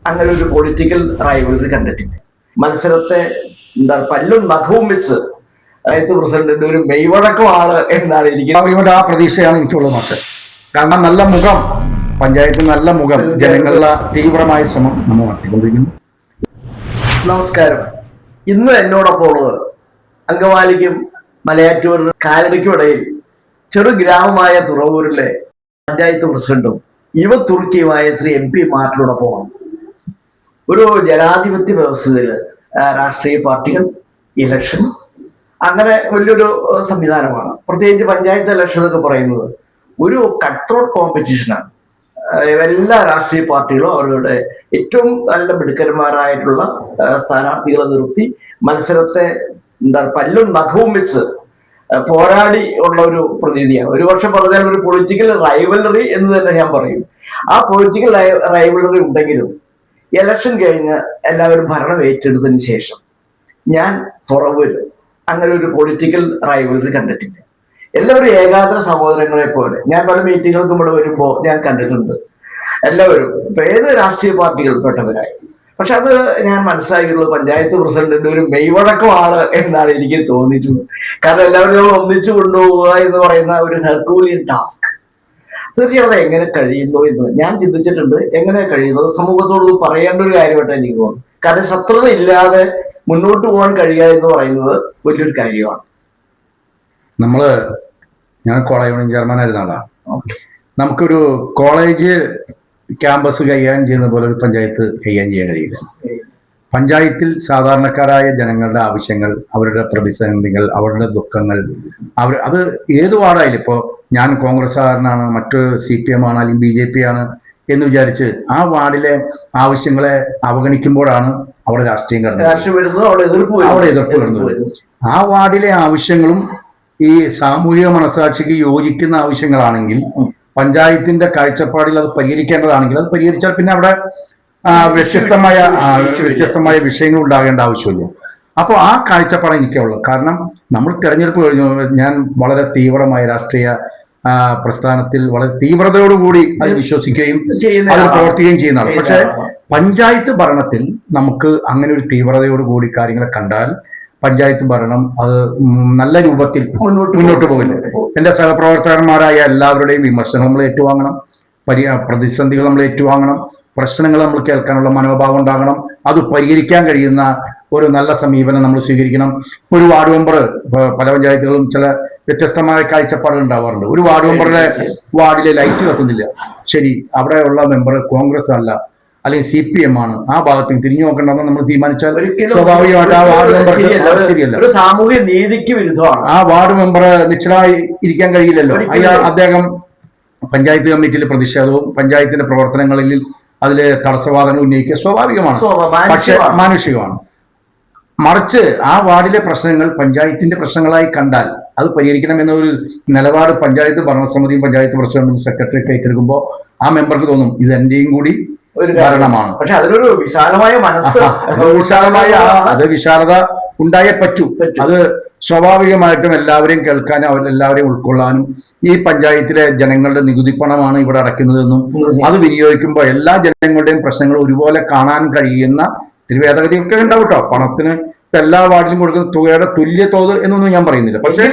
അങ്ങനെ ഒരു political rivalry കണ്ടിട്ടില്ല. മത്സരത്തെ പല്ലും നഖവും വെച്ച് പഞ്ചായത്ത് പ്രസിഡന്റിന്റെ ഒരു മെയ്വഴക്കമാണ് എന്നാണ് എനിക്ക് ആ പ്രതീക്ഷയാണ് എനിക്കുള്ളത് മാസ്റ്റർ. കാരണം നല്ല മുഖം, പഞ്ചായത്ത് നല്ല മുഖം, ജനങ്ങളുടെ തീവ്രമായ ശ്രമം നമ്മൾ നടത്തിക്കൊണ്ടിരിക്കുന്നു. നമസ്കാരം. ഇന്ന് എന്നോടൊപ്പം ഉള്ളത് അങ്കമാലിക്കും മലയാറ്റൂർ കാലടിക്കും ഇടയിൽ ചെറു ഗ്രാമമായ തുറവൂരിലെ പഞ്ചായത്ത് പ്രസിഡന്റും യുവ തുർക്കിയുമായ ശ്രീ MP മാർട്ടിനോടൊപ്പമാണ്. ഒരു ജനാധിപത്യ വ്യവസ്ഥയിൽ രാഷ്ട്രീയ പാർട്ടികൾ, ഇലക്ഷൻ അങ്ങനെ വലിയൊരു സംവിധാനമാണ്. പ്രത്യേകിച്ച് പഞ്ചായത്ത് ഇലക്ഷൻ എന്നൊക്കെ പറയുന്നത് ഒരു കട്ട് ത്രോട്ട് കോമ്പറ്റീഷനാണ്. എല്ലാ രാഷ്ട്രീയ പാർട്ടികളും അവരുടെ ഏറ്റവും നല്ല മിടുക്കന്മാരായിട്ടുള്ള സ്ഥാനാർത്ഥികളെ നിർത്തി മത്സരത്തെ പല്ലും നഖവും വെച്ച് പോരാടി ഉള്ള ഒരു പ്രതീതിയാണ്. ഒരു പക്ഷെ പറഞ്ഞാൽ ഒരു പൊളിറ്റിക്കൽ റൈവലറി എന്ന് തന്നെ ഞാൻ പറയും. ആ പൊളിറ്റിക്കൽ റൈവലറി ഉണ്ടെങ്കിലും ഇലക്ഷൻ കഴിഞ്ഞ് എല്ലാവരും ഭരണം ഏറ്റെടുത്തതിന് ശേഷം ഞാൻ തുറവൂര് അങ്ങനെ ഒരു പൊളിറ്റിക്കൽ റൈവലറി കണ്ടിട്ടില്ല. എല്ലാവരും ഏകാഗ്ര സഹോദരങ്ങളെ പോലെ ഞാൻ പല മീറ്റിങ്ങുകൾക്കും ഇവിടെ വരുമ്പോൾ ഞാൻ കണ്ടിട്ടുണ്ട്. എല്ലാവരും ഇപ്പൊ ഏത് രാഷ്ട്രീയ പാർട്ടികളിൽപ്പെട്ടവരായി. പക്ഷെ അത് ഞാൻ മനസ്സിലാക്കിയിട്ടുള്ളത് പഞ്ചായത്ത് പ്രസിഡന്റിന്റെ ഒരു മെയ്വഴക്കമാണ് എന്നാണ് എനിക്ക് തോന്നിയിട്ടുള്ളത്. കാരണം എല്ലാവരും ഒന്നിച്ചു കൊണ്ടുപോവുക എന്ന് പറയുന്ന ഒരു ഹെർക്കൂലിയൻ ടാസ്ക്. തീർച്ചയായും അത് എങ്ങനെ കഴിയുന്നു എന്ന് ഞാൻ ചിന്തിച്ചിട്ടുണ്ട്. എങ്ങനെ കഴിയുന്നത് സമൂഹത്തോട് പറയേണ്ട ഒരു കാര്യമായിട്ട് എനിക്ക് തോന്നുന്നു. കാരണം ശത്രുത ഇല്ലാതെ മുന്നോട്ട് പോകാൻ കഴിയുക എന്ന് പറയുന്നത് വലിയൊരു കാര്യമാണ്. ഞാൻ കോളേജ് യൂണിയൻ ചെയർമാനായിരുന്ന ആളാണ്. നമുക്കൊരു കോളേജ് ക്യാമ്പസ് കൈകാര്യം ചെയ്യുന്ന പോലെ ഒരു പഞ്ചായത്ത് കൈകാര്യം ചെയ്യാൻ കഴിയില്ല. പഞ്ചായത്തിൽ സാധാരണക്കാരായ ജനങ്ങളുടെ ആവശ്യങ്ങൾ, അവരുടെ പ്രതിസന്ധികൾ, അവരുടെ ദുഃഖങ്ങൾ, അത് ഏത് വാർഡായാലും, ഇപ്പോൾ ഞാൻ കോൺഗ്രസ്സുകാരനാണ്, മറ്റു CPM ആണ്, അല്ലെങ്കിൽ BJP ആണ് എന്ന് വിചാരിച്ച് ആ വാർഡിലെ ആവശ്യങ്ങളെ അവഗണിക്കുമ്പോഴാണ് അവിടെ രാഷ്ട്രീയം കടന്നത്, അവിടെ എതിർപ്പ് വരുന്നത്. ആ വാർഡിലെ ആവശ്യങ്ങളും ഈ സാമൂഹിക മനസാക്ഷിക്ക് യോജിക്കുന്ന ആവശ്യങ്ങളാണെങ്കിൽ, പഞ്ചായത്തിന്റെ കാഴ്ചപ്പാടിൽ അത് പരിഹരിക്കേണ്ടതാണെങ്കിൽ അത് പരിഹരിച്ചാൽ പിന്നെ അവിടെ വ്യത്യസ്തമായ വിഷയങ്ങൾ ഉണ്ടാകേണ്ട ആവശ്യമില്ല. അപ്പോൾ ആ കാഴ്ചപ്പാട് എനിക്കുള്ളത്. കാരണം നമ്മൾ തിരഞ്ഞെടുപ്പ് കഴിഞ്ഞു, ഞാൻ വളരെ തീവ്രമായ രാഷ്ട്രീയ പ്രസ്ഥാനത്തിൽ വളരെ തീവ്രതയോടുകൂടി അത് വിശ്വസിക്കുകയും അത് പ്രവർത്തിക്കുകയും ചെയ്യുന്നതാണ്. പക്ഷെ പഞ്ചായത്ത് ഭരണത്തിൽ നമുക്ക് അങ്ങനെ ഒരു തീവ്രതയോടുകൂടി കാര്യങ്ങളെ കണ്ടാൽ പഞ്ചായത്ത് ഭരണം അത് നല്ല രൂപത്തിൽ മുന്നോട്ട് പോകില്ല. എൻ്റെ സഹപ്രവർത്തകന്മാരായ എല്ലാവരുടെയും വിമർശനം നമ്മൾ ഏറ്റുവാങ്ങണം, പ്രതിസന്ധികൾ നമ്മൾ ഏറ്റുവാങ്ങണം, പ്രശ്നങ്ങൾ നമ്മൾ കേൾക്കാനുള്ള മനോഭാവം ഉണ്ടാകണം, അത് പരിഹരിക്കാൻ കഴിയുന്ന ഒരു നല്ല സമീപനം നമ്മൾ സ്വീകരിക്കണം. ഒരു വാർഡ് മെമ്പർ, പല പഞ്ചായത്തുകളും ചില വ്യത്യസ്തമായ കാഴ്ചപ്പാടുകൾ ഉണ്ടാവാറുണ്ട്. ഒരു വാർഡ് മെമ്പറുടെ വാർഡിലെ ലൈറ്റ് കത്തുന്നില്ല, ശരി, അവിടെയുള്ള മെമ്പർ കോൺഗ്രസ് അല്ല, അല്ലെങ്കിൽ CPM ആണ്, ആ ഭാഗത്തേക്ക് തിരിഞ്ഞു നോക്കണ്ടെന്ന് നമ്മൾ തീരുമാനിച്ചാൽ സ്വാഭാവികമായിട്ട് ആ വാർഡ് മെമ്പർ ശരിയല്ല, സാമൂഹ്യ നീതിക്ക് വിരുദ്ധമാണ്. ആ വാർഡ് മെമ്പർ നിശ്ചലമായി ഇരിക്കാൻ കഴിയില്ലല്ലോ. അദ്ദേഹം പഞ്ചായത്ത് കമ്മിറ്റിയിലെ പ്രതിഷേധവും പഞ്ചായത്തിന്റെ പ്രവർത്തനങ്ങളിൽ അതിലെ തടസ്സവാദങ്ങൾ ഉന്നയിക്കുക സ്വാഭാവികമാണ്, പക്ഷെ മാനുഷികമാണ്. മറിച്ച് ആ വാർഡിലെ പ്രശ്നങ്ങൾ പഞ്ചായത്തിന്റെ പ്രശ്നങ്ങളായി കണ്ടാൽ അത് പരിഹരിക്കണമെന്നൊരു നിലപാട് പഞ്ചായത്ത് ഭരണസമിതിയും പഞ്ചായത്ത് പ്രസിഡന്റും സെക്രട്ടറിയൊക്കെ ഏറ്റെടുക്കുമ്പോൾ ആ മെമ്പർക്ക് തോന്നും ഇത് എന്റെയും കൂടി ഒരു ഭരണമാണ്. പക്ഷെ അതിനൊരു വിശാലമായ മനസ്സ്, വിശാലത ഉണ്ടായേ പറ്റൂ. അത് സ്വാഭാവികമായിട്ടും എല്ലാവരെയും കേൾക്കാനും അവരെല്ലാവരെയും ഉൾക്കൊള്ളാനും, ഈ പഞ്ചായത്തിലെ ജനങ്ങളുടെ നികുതി പണമാണ് ഇവിടെ അടയ്ക്കുന്നതെന്നും അത് വിനിയോഗിക്കുമ്പോൾ എല്ലാ ജനങ്ങളുടെയും പ്രശ്നങ്ങൾ ഒരുപോലെ കാണാൻ കഴിയുന്ന ഭേദഗതിയൊക്കെ ഉണ്ടാവും കേട്ടോ. പണത്തിന് എല്ലാ വാർഡിലും കൊടുക്കുന്ന തുകയുടെ തുല്യ തോത് എന്നൊന്നും ഞാൻ പറയുന്നില്ല. പക്ഷേ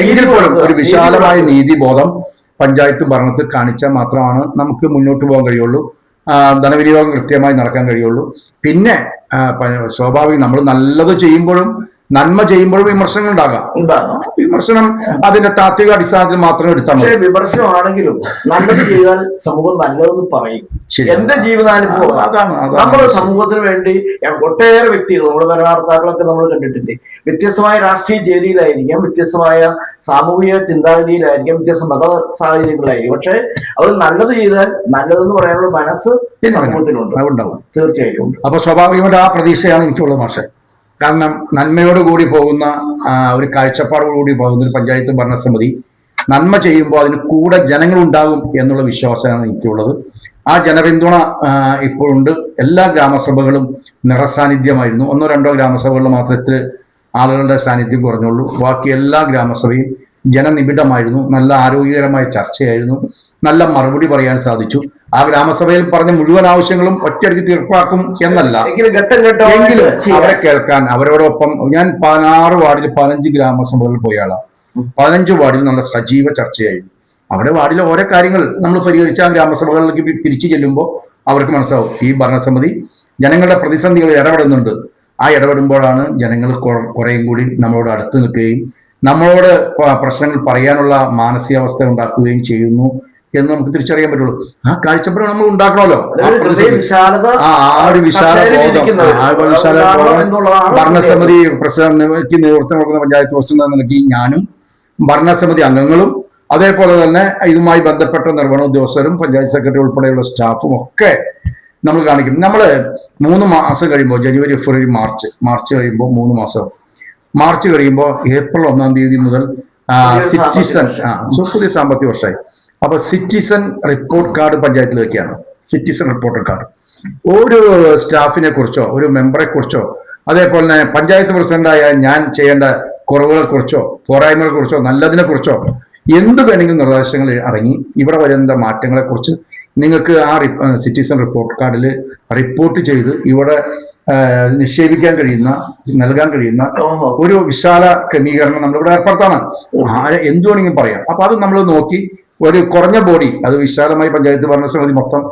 എങ്കിൽ പോലും ഒരു വിശാലമായ നീതിബോധം പഞ്ചായത്ത് ഭരണത്തിൽ കാണിച്ചാൽ മാത്രമാണ് നമുക്ക് മുന്നോട്ട് പോകാൻ കഴിയുള്ളൂ, ധനവിനിയോഗം കൃത്യമായി നടക്കാൻ കഴിയുള്ളൂ. പിന്നെ സ്വാഭാവികം നമ്മൾ നല്ലത് ചെയ്യുമ്പോഴും നന്മ ചെയ്യുമ്പോഴും വിമർശനങ്ങൾ ഉണ്ടാകാം. വിമർശനം അതിന്റെ താത്വിക അടിസ്ഥാനത്തിൽ മാത്രം എടുത്താൽ മതി. വിമർശനമാണെങ്കിലും നല്ലത് ചെയ്താൽ സമൂഹം നല്ലതെന്ന് പറയും. എന്റെ ജീവിതാനുഭവം അതാണ്. നമ്മുടെ സമൂഹത്തിന് വേണ്ടി ഒട്ടേറെ വ്യക്തികൾ, നമ്മുടെ ഭരണകർത്താക്കളൊക്കെ നമ്മൾ കണ്ടിട്ടുണ്ട്. വ്യത്യസ്തമായ രാഷ്ട്രീയ ചേരിയിലായിരിക്കാം, വ്യത്യസ്തമായ സാമൂഹിക ചിന്താഗതിയിലായിരിക്കാം, വ്യത്യസ്ത മത സാഹചര്യങ്ങളായിരിക്കും. പക്ഷെ അവർ നല്ലത് ചെയ്താൽ നല്ലതെന്ന് പറയാനുള്ള മനസ്സ് സമൂഹത്തിനുണ്ടാവും, തീർച്ചയായിട്ടും. അപ്പൊ സ്വാഭാവികമായിട്ട് ആ പ്രതീക്ഷയാണ് എനിക്കുള്ളത് മാഷെ. കാരണം നന്മയോടുകൂടി പോകുന്ന ഒരു കാഴ്ചപ്പാടോടുകൂടി പോകുന്ന ഒരു പഞ്ചായത്ത് ഭരണസമിതി നന്മ ചെയ്യുമ്പോൾ അതിന് കൂടെ ജനങ്ങളുണ്ടാകും എന്നുള്ള വിശ്വാസമാണ് എനിക്കുള്ളത്. ആ ജനപിന്തുണ ഇപ്പോഴുണ്ട്. എല്ലാ ഗ്രാമസഭകളും നിറസാന്നിധ്യമായിരുന്നു. 1-2 ഗ്രാമസഭകളിൽ മാത്രത്തിൽ ആളുകളുടെ സാന്നിധ്യം കുറഞ്ഞുള്ളൂ. ബാക്കി എല്ലാ ഗ്രാമസഭയും ജനനിബിഡമായിരുന്നു, നല്ല ആരോഗ്യകരമായ ചർച്ചയായിരുന്നു, നല്ല മറുപടി പറയാൻ സാധിച്ചു. ആ ഗ്രാമസഭയിൽ പറഞ്ഞ മുഴുവൻ ആവശ്യങ്ങളും ഒറ്റയടിക്ക് തീർപ്പാക്കും എന്നല്ല, എങ്കിലും അവരെ കേൾക്കാൻ അവരോടൊപ്പം ഞാൻ 16 വാർഡിൽ 15 ഗ്രാമസഭകളിൽ പോയ ആളാണ്. 15 വാർഡിൽ നല്ല സജീവ ചർച്ചയായിരുന്നു. അവിടെ വാർഡിലെ ഓരോ കാര്യങ്ങൾ നമ്മൾ പരിഹരിച്ച ആ ഗ്രാമസഭകളിലേക്ക് തിരിച്ചു ചെല്ലുമ്പോൾ അവർക്ക് മനസ്സിലാവും ഈ ഭരണസമിതി ജനങ്ങളുടെ പ്രതിസന്ധികൾ ഇടപെടുന്നുണ്ട്. ആ ഇടപെടുമ്പോഴാണ് ജനങ്ങൾ കുറേയും കൂടി നമ്മളോട് അടുത്ത് നിൽക്കുകയും നമ്മളോട് പ്രശ്നങ്ങൾ പറയാനുള്ള മാനസികാവസ്ഥ ഉണ്ടാക്കുകയും ചെയ്യുന്നു എന്ന് നമുക്ക് തിരിച്ചറിയാൻ പറ്റുള്ളൂ. ആ കാഴ്ചപ്പാട് നമ്മൾ ഉണ്ടാക്കണമല്ലോ. ആ ഒരു വിശാല ബോധം ഭരണസമിതി പ്രസിഡന്റിന് നേതൃത്വം കൊടുക്കുന്ന പഞ്ചായത്ത് പ്രസിഡന്റ് എന്ന നിലയ്ക്ക് ഞാനും ഭരണസമിതി അംഗങ്ങളും അതേപോലെ തന്നെ ഇതുമായി ബന്ധപ്പെട്ട നിർവഹണ ഉദ്യോഗസ്ഥരും പഞ്ചായത്ത് സെക്രട്ടറി ഉൾപ്പെടെയുള്ള സ്റ്റാഫും ഒക്കെ നമ്മൾ കാണിക്കും. നമ്മൾ 3 മാസം കഴിയുമ്പോൾ ജനുവരി, ഫെബ്രുവരി, മാർച്ച് കഴിയുമ്പോൾ 3 മാസം, മാർച്ച് കഴിയുമ്പോൾ ഏപ്രിൽ 1-ാം തീയതി മുതൽ സിറ്റിസൺ പുതിയ സാമ്പത്തിക വർഷമായി. അപ്പൊ സിറ്റിസൺ റിപ്പോർട്ട് കാർഡ് പഞ്ചായത്തിൽ വെക്കുകയാണ്. സിറ്റിസൺ റിപ്പോർട്ട് കാർഡ് ഒരു സ്റ്റാഫിനെ കുറിച്ചോ ഒരു മെമ്പറെ കുറിച്ചോ അതേപോലെ തന്നെ പഞ്ചായത്ത് പ്രസിഡന്റായ ഞാൻ ചെയ്യേണ്ട കുറവുകളെ കുറിച്ചോ പോരായ്മകളെ കുറിച്ചോ നല്ലതിനെ കുറിച്ചോ എന്ത് വേണമെങ്കിലും നിർദ്ദേശങ്ങൾ അടങ്ങി ഇവിടെ വരുന്ന മാറ്റങ്ങളെ കുറിച്ച് നിങ്ങൾക്ക് ആ സിറ്റിസൺ റിപ്പോർട്ട് കാർഡിൽ റിപ്പോർട്ട് ചെയ്ത് ഇവിടെ നിക്ഷേപിക്കാൻ കഴിയുന്ന നൽകാൻ കഴിയുന്ന ഒരു വിശാല ക്രമീകരണം നമ്മളിവിടെ ഏർപ്പെടുത്താണ്. എന്തു വേണമെങ്കിലും പറയാം. അപ്പൊ അത് നമ്മൾ നോക്കി ഒരു കുറഞ്ഞ ബോഡി, അത് വിശാലമായി പഞ്ചായത്ത് ഭരണസമിതി മൊത്തം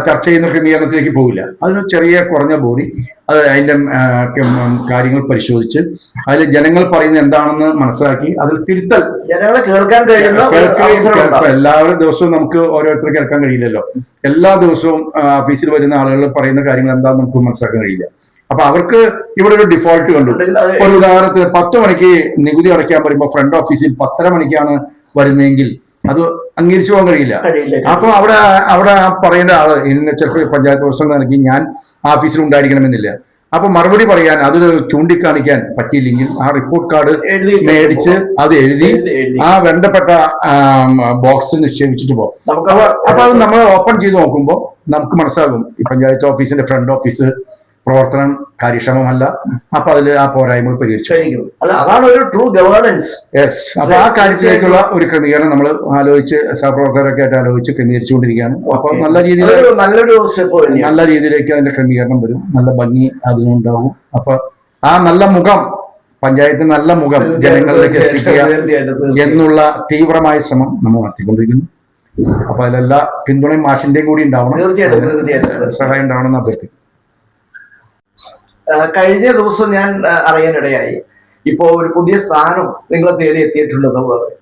ചർച്ച ചെയ്യുന്ന ക്രമീകരണത്തിലേക്ക് പോകില്ല. അതിന് ചെറിയ കുറഞ്ഞ ബോഡി അത് അതിൻ്റെ കാര്യങ്ങൾ പരിശോധിച്ച് അതിൽ ജനങ്ങൾ പറയുന്നത് എന്താണെന്ന് മനസ്സിലാക്കി അതിൽ തിരുത്തൽ ജനങ്ങളെ കേൾക്കാൻ കഴിയുന്ന എല്ലാവരും ദിവസവും നമുക്ക് ഓരോരുത്തർ കേൾക്കാൻ കഴിയില്ലല്ലോ. എല്ലാ ദിവസവും ഓഫീസിൽ വരുന്ന ആളുകൾ പറയുന്ന കാര്യങ്ങൾ എന്താണെന്ന് നമുക്ക് മനസ്സിലാക്കാൻ കഴിയില്ല. അപ്പൊ അവർക്ക് ഇവിടെ ഒരു ഡിഫോൾട്ട് കണ്ടു. ഒരു ഉദാഹരണത്തിന് 10 മണിക്ക് നികുതി അടയ്ക്കാൻ പറയുമ്പോൾ ഫ്രണ്ട് ഓഫീസിൽ 10:30 മണിക്കാണ് വരുന്നതെങ്കിൽ അത് അംഗീകരിച്ചു പോകാൻ കഴിയില്ല. അപ്പൊ അവിടെ പറയുന്ന ആള് ഇന്ന് ചിലപ്പോൾ പഞ്ചായത്ത് പ്രസിഡന്റ് നൽകി ഞാൻ ഓഫീസിൽ ഉണ്ടായിരിക്കണമെന്നില്ല. അപ്പൊ മറുപടി പറയാൻ അത് ചൂണ്ടിക്കാണിക്കാൻ പറ്റിയില്ലെങ്കിൽ ആ റിപ്പോർട്ട് കാർഡ് മേടിച്ച് അത് എഴുതി ആ ബന്ധപ്പെട്ട ബോക്സിൽ നിക്ഷേപിച്ചിട്ട് പോകും. അപ്പൊ അത് നമ്മൾ ഓപ്പൺ ചെയ്ത് നോക്കുമ്പോൾ നമുക്ക് മനസ്സിലാകും ഈ പഞ്ചായത്ത് ഓഫീസിന്റെ ഫ്രണ്ട് ഓഫീസ് പ്രവർത്തനം കാര്യക്ഷമമല്ല. അപ്പൊ അതിൽ ആ പോരായ്മകൾ പരിഹരിച്ചു. അതാണ് ഒരു ട്രൂ ഗവേണൻസ്. യെസ്. അപ്പൊ ആ കാര്യത്തിലേക്കുള്ള ഒരു ക്രമീകരണം നമ്മൾ ആലോചിച്ച് സഹപ്രവർത്തകരൊക്കെ ആയിട്ട് ആലോചിച്ച് ക്രമീകരിച്ചുകൊണ്ടിരിക്കുകയാണ്. അപ്പൊ നല്ലൊരു സ്റ്റെപ്പ് നല്ല രീതിയിലേക്ക് അതിന്റെ ക്രമീകരണം വരും. നല്ല ഭംഗി അതിനുണ്ടാവും. അപ്പൊ ആ നല്ല മുഖം പഞ്ചായത്തിന് നല്ല മുഖം ജനങ്ങളിലേക്ക് എത്തിക്കുക എന്നുള്ള തീവ്രമായ ശ്രമം നമ്മൾ നടത്തിക്കൊണ്ടിരിക്കുന്നു. അപ്പൊ അതിലെല്ലാ പിന്തുണയും മാഷിന്റെയും കൂടി ഉണ്ടാവണം. തീർച്ചയായിട്ടും സഹായം ഉണ്ടാവണം എന്ന് അഭ്യർത്ഥിക്കും. കഴിഞ്ഞ ദിവസം ഞാൻ അറിയാനിടയായി, ഇപ്പോൾ ഒരു പുതിയ സ്ഥാനം നിങ്ങളെ തേടി എത്തിയിട്ടുണ്ടെന്ന് പറഞ്ഞു.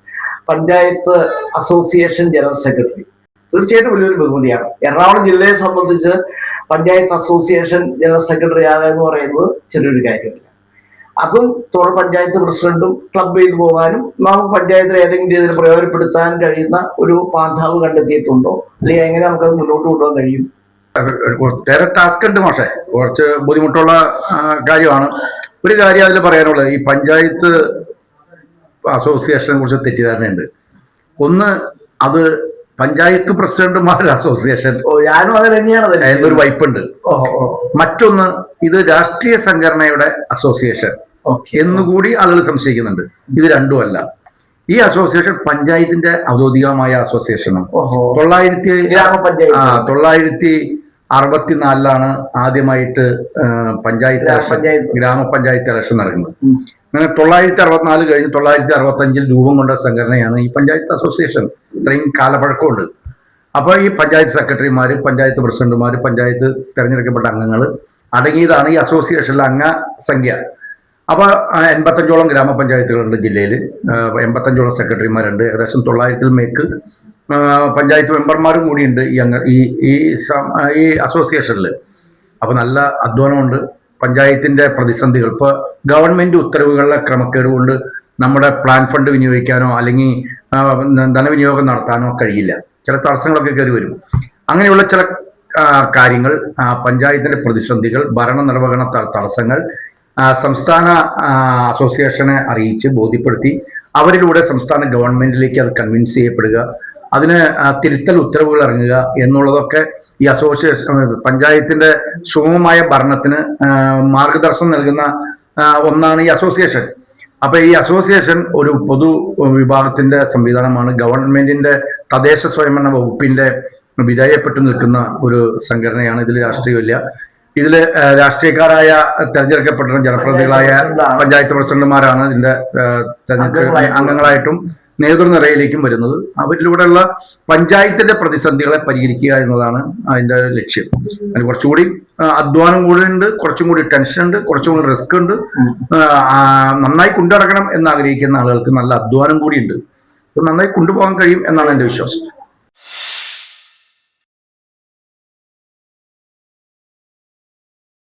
Panchayat association general secretary. തീർച്ചയായിട്ടും വലിയൊരു ബഹുമതിയാണ്. എറണാകുളം ജില്ലയെ സംബന്ധിച്ച് പഞ്ചായത്ത് അസോസിയേഷൻ ജനറൽ സെക്രട്ടറി ആകുക എന്ന് പറയുന്നത് ചെറിയൊരു കാര്യമില്ല. അതും തുടർ പഞ്ചായത്ത് പ്രസിഡന്റും ക്ലബ് ചെയ്തു പോകാനും നമുക്ക് പഞ്ചായത്തിൽ ഏതെങ്കിലും രീതിയിൽ പ്രയോജനപ്പെടുത്താൻ കഴിയുന്ന ഒരു പാന്താവ് കണ്ടെത്തിയിട്ടുണ്ടോ, അല്ലെങ്കിൽ എങ്ങനെ നമുക്കത് മുന്നോട്ട് കൊണ്ടുപോകാൻ കഴിയും? കുറച്ചേറെ ടാസ്ക് ഉണ്ട് പക്ഷേ കുറച്ച് ബുദ്ധിമുട്ടുള്ള കാര്യമാണ്. ഒരു കാര്യം അതിൽ പറയാനുള്ളത്, ഈ പഞ്ചായത്ത് അസോസിയേഷനെ കുറിച്ച് തെറ്റിദ്ധാരണയുണ്ട്. ഒന്ന്, അത് പഞ്ചായത്ത് പ്രസിഡന്റുമാരുടെ അസോസിയേഷൻ ഞാനും അത് തന്നെയാണ് എന്നൊരു വൈപ്പുണ്ട്. മറ്റൊന്ന്, ഇത് രാഷ്ട്രീയ സംഘടനയുടെ അസോസിയേഷൻ എന്നുകൂടി ആളുകൾ സംശയിക്കുന്നുണ്ട്. ഇത് രണ്ടുമല്ല. ഈ അസോസിയേഷൻ പഞ്ചായത്തിന്റെ ഔദ്യോഗികമായ അസോസിയേഷനാണ്. 1964 ആദ്യമായിട്ട് പഞ്ചായത്ത് ഗ്രാമപഞ്ചായത്ത് ഇലക്ഷൻ നടക്കുന്നത്. അങ്ങനെ 1964 കഴിഞ്ഞ് 1965 രൂപം കൊണ്ട സംഘടനയാണ് ഈ പഞ്ചായത്ത് അസോസിയേഷൻ. ഇത്രയും കാലപ്പഴക്കമുണ്ട്. അപ്പോൾ ഈ പഞ്ചായത്ത് സെക്രട്ടറിമാര്, പഞ്ചായത്ത് പ്രസിഡന്റുമാര്, പഞ്ചായത്ത് തെരഞ്ഞെടുക്കപ്പെട്ട അംഗങ്ങൾ അടങ്ങിയതാണ് ഈ അസോസിയേഷനിലെ അംഗസംഖ്യ. അപ്പോൾ 85ഓളം ഗ്രാമപഞ്ചായത്തുകളുണ്ട് ജില്ലയിൽ. 85ഓളം സെക്രട്ടറിമാരുണ്ട്. ഏകദേശം 900 മേക്ക് പഞ്ചായത്ത് മെമ്പർമാരും കൂടിയുണ്ട് ഈ അസോസിയേഷനിൽ. അപ്പോൾ നല്ല അധ്വാനമുണ്ട്. പഞ്ചായത്തിന്റെ പ്രതിസന്ധികൾ, ഇപ്പോൾ ഗവൺമെന്റ് ഉത്തരവുകളിലെ ക്രമക്കേട് കൊണ്ട് നമ്മുടെ പ്ലാൻ ഫണ്ട് വിനിയോഗിക്കാനോ അല്ലെങ്കിൽ ധനവിനിയോഗം നടത്താനോ കഴിയില്ല. ചില തടസ്സങ്ങളൊക്കെ കയറി വരും. അങ്ങനെയുള്ള ചില കാര്യങ്ങൾ, പഞ്ചായത്തിന്റെ പ്രതിസന്ധികൾ, ഭരണനിർവഹണ തടസ്സങ്ങൾ സംസ്ഥാന അസോസിയേഷനെ അറിയിച്ച് ബോധ്യപ്പെടുത്തി അവരിലൂടെ സംസ്ഥാന ഗവൺമെന്റിലേക്ക് അത് കൺവിൻസ് ചെയ്യപ്പെടുക, അതിന് തിരുത്തൽ ഉത്തരവുകൾ ഇറങ്ങുക എന്നുള്ളതൊക്കെ ഈ അസോസിയേഷൻ പഞ്ചായത്തിന്റെ സുഗമമായ ഭരണത്തിന് മാർഗദർശനം നൽകുന്ന ഒന്നാണ് ഈ അസോസിയേഷൻ. അപ്പൊ ഈ അസോസിയേഷൻ ഒരു പൊതു വിഭാഗത്തിന്റെ സംവിധാനമാണ്. ഗവൺമെന്റിന്റെ തദ്ദേശ സ്വയംഭരണ വകുപ്പിന്റെ വിധേയപ്പെട്ടു നിൽക്കുന്ന ഒരു സംഘടനയാണ്. ഇതിൽ രാഷ്ട്രീയമില്ല. ഇതില് രാഷ്ട്രീയക്കാരായ തെരഞ്ഞെടുക്കപ്പെട്ട ജനപ്രതിനിധികളായ പഞ്ചായത്ത് പ്രസിഡന്റുമാരാണ് ഇതിന്റെ തെരഞ്ഞെടുപ്പ് അംഗങ്ങളായിട്ടും നേതൃനിരയിലേക്കും വരുന്നത്. അവരിലൂടെയുള്ള പഞ്ചായത്തിന്റെ പ്രതിസന്ധികളെ പരിഹരിക്കുക എന്നതാണ് അതിന്റെ ലക്ഷ്യം. അതിന് കുറച്ചുകൂടി അധ്വാനം കൂടി ഉണ്ട്, കുറച്ചും കൂടി ടെൻഷൻ ഉണ്ട്, കുറച്ചും കൂടി റിസ്ക് ഉണ്ട്. നന്നായി കൊണ്ടുനടക്കണം എന്ന് ആഗ്രഹിക്കുന്ന ആളുകൾക്ക് നല്ല അധ്വാനം കൂടി ഉണ്ട്. നന്നായി കൊണ്ടുപോകാൻ കഴിയും എന്നാണ് എന്റെ വിശ്വാസം.